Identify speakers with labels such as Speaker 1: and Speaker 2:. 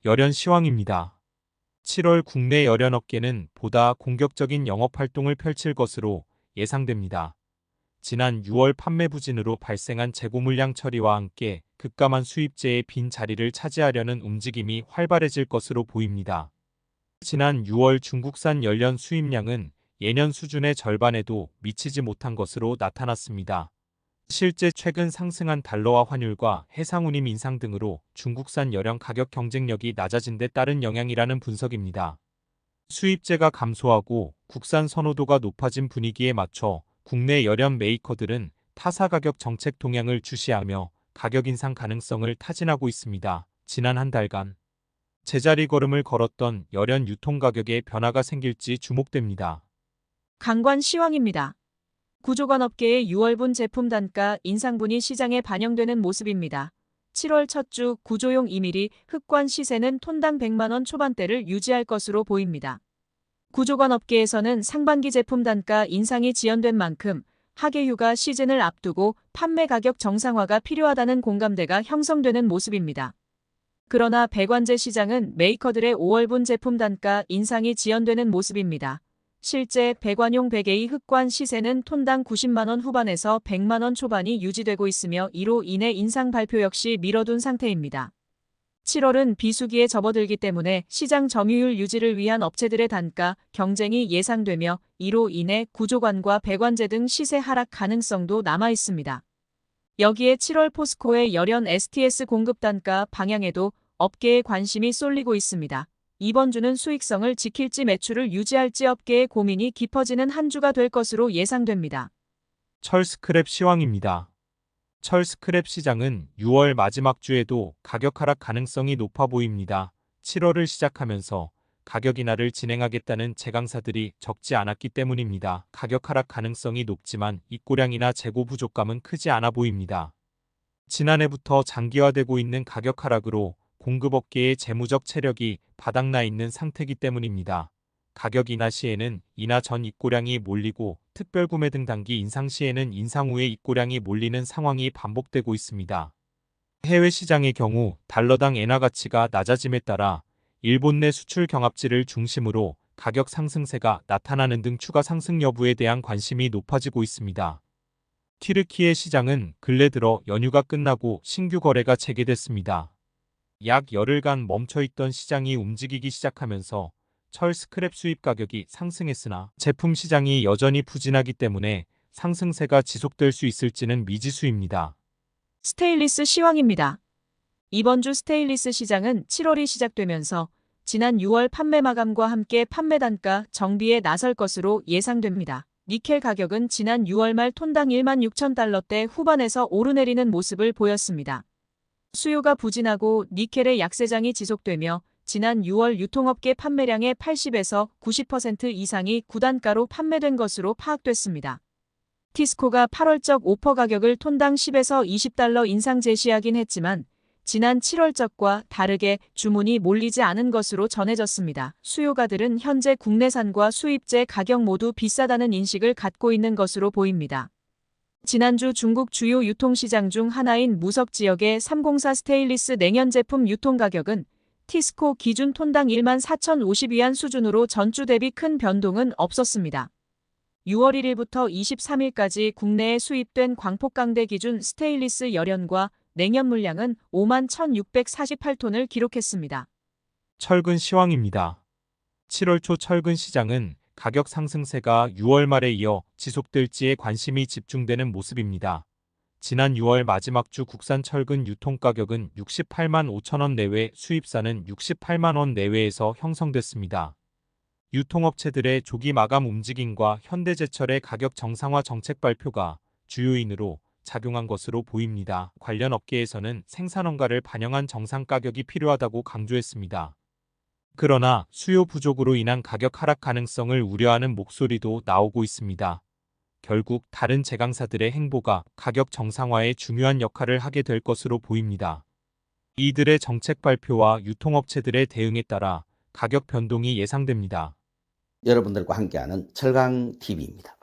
Speaker 1: 열연 시황입니다. 7월 국내 열연업계는 보다 공격적인 영업활동을 펼칠 것으로 예상됩니다. 지난 6월 판매 부진으로 발생한 재고 물량 처리와 함께 급감한 수입재의 빈 자리를 차지하려는 움직임이 활발해질 것으로 보입니다. 지난 6월 중국산 열연 수입량은 예년 수준의 절반에도 미치지 못한 것으로 나타났습니다. 실제 최근 상승한 달러화 환율과 해상운임 인상 등으로 중국산 열연 가격 경쟁력이 낮아진 데 따른 영향이라는 분석입니다. 수입재가 감소하고 국산 선호도가 높아진 분위기에 맞춰 국내 열연 메이커들은 타사 가격 정책 동향을 주시하며 가격 인상 가능성을 타진하고 있습니다. 지난 한 달간 제자리 걸음을 걸었던 열연 유통 가격에 변화가 생길지 주목됩니다.
Speaker 2: 강관 시황입니다. 구조관 업계의 6월분 제품 단가 인상분이 시장에 반영되는 모습입니다. 7월 첫 주 구조용 2mm 흑관 시세는 톤당 100만원 초반대를 유지할 것으로 보입니다. 구조관 업계에서는 상반기 제품 단가 인상이 지연된 만큼 하계휴가 시즌을 앞두고 판매 가격 정상화가 필요하다는 공감대가 형성되는 모습입니다. 그러나 배관제 시장은 메이커들의 5월분 제품 단가 인상이 지연되는 모습입니다. 실제 배관용 베개의 흑관 시세는 톤당 90만원 후반에서 100만원 초반이 유지되고 있으며 이로 인해 인상 발표 역시 미뤄둔 상태입니다. 7월은 비수기에 접어들기 때문에 시장 점유율 유지를 위한 업체들의 단가 경쟁이 예상되며 이로 인해 구조관과 배관제 등 시세 하락 가능성도 남아 있습니다. 여기에 7월 포스코의 열연 STS 공급 단가 방향에도 업계의 관심이 쏠리고 있습니다. 이번 주는 수익성을 지킬지 매출을 유지할지 업계의 고민이 깊어지는 한 주가 될 것으로 예상됩니다.
Speaker 1: 철 스크랩 시황입니다. 철 스크랩 시장은 6월 마지막 주에도 가격 하락 가능성이 높아 보입니다. 7월을 시작하면서 가격 인하를 진행하겠다는 제강사들이 적지 않았기 때문입니다. 가격 하락 가능성이 높지만 입고량이나 재고 부족감은 크지 않아 보입니다. 지난해부터 장기화되고 있는 가격 하락으로 공급업계의 재무적 체력이 바닥나 있는 상태이기 때문입니다. 가격 인하 시에는 인하 전 입고량이 몰리고 특별구매 등 단기 인상 시에는 인상 후에 입고량이 몰리는 상황이 반복되고 있습니다. 해외 시장의 경우 달러당 엔화 가치가 낮아짐에 따라 일본 내 수출 경합지를 중심으로 가격 상승세가 나타나는 등 추가 상승 여부에 대한 관심이 높아지고 있습니다. 튀르키예 시장은 근래 들어 연휴가 끝나고 신규 거래가 재개됐습니다. 약 열흘간 멈춰있던 시장이 움직이기 시작하면서 철 스크랩 수입 가격이 상승했으나 제품 시장이 여전히 부진하기 때문에 상승세가 지속될 수 있을지는 미지수입니다.
Speaker 2: 스테인리스 시황입니다. 이번 주 스테인리스 시장은 7월이 시작되면서 지난 6월 판매 마감과 함께 판매 단가 정비에 나설 것으로 예상됩니다. 니켈 가격은 지난 6월 말 톤당 16,000달러대 후반에서 오르내리는 모습을 보였습니다. 수요가 부진하고 니켈의 약세장이 지속되며 지난 6월 유통업계 판매량의 80에서 90% 이상이 구단가로 판매된 것으로 파악됐습니다. 티스코가 8월적 오퍼 가격을 톤당 10에서 20달러 인상 제시하긴 했지만 지난 7월적과 다르게 주문이 몰리지 않은 것으로 전해졌습니다. 수요가들은 현재 국내산과 수입제 가격 모두 비싸다는 인식을 갖고 있는 것으로 보입니다. 지난주 중국 주요 유통시장 중 하나인 무석 지역의 304 스테인리스 냉연 제품 유통 가격은 티스코 기준 톤당 14,050위안 수준으로 전주 대비 큰 변동은 없었습니다. 6월 1일부터 23일까지 국내에 수입된 광폭강대 기준 스테인리스 열연과 냉연 물량은 51,648톤을 기록했습니다.
Speaker 1: 철근 시황입니다. 7월 초 철근 시장은 가격 상승세가 6월 말에 이어 지속될지에 관심이 집중되는 모습입니다. 지난 6월 마지막 주 국산 철근 유통가격은 68만 5천원 내외, 수입산은 68만 원 내외에서 형성됐습니다. 유통업체들의 조기 마감 움직임과 현대제철의 가격 정상화 정책 발표가 주요인으로 작용한 것으로 보입니다. 관련 업계에서는 생산원가를 반영한 정상 가격이 필요하다고 강조했습니다. 그러나 수요 부족으로 인한 가격 하락 가능성을 우려하는 목소리도 나오고 있습니다. 결국 다른 제강사들의 행보가 가격 정상화에 중요한 역할을 하게 될 것으로 보입니다. 이들의 정책 발표와 유통업체들의 대응에 따라 가격 변동이 예상됩니다.
Speaker 3: 여러분들과 함께하는 철강TV입니다.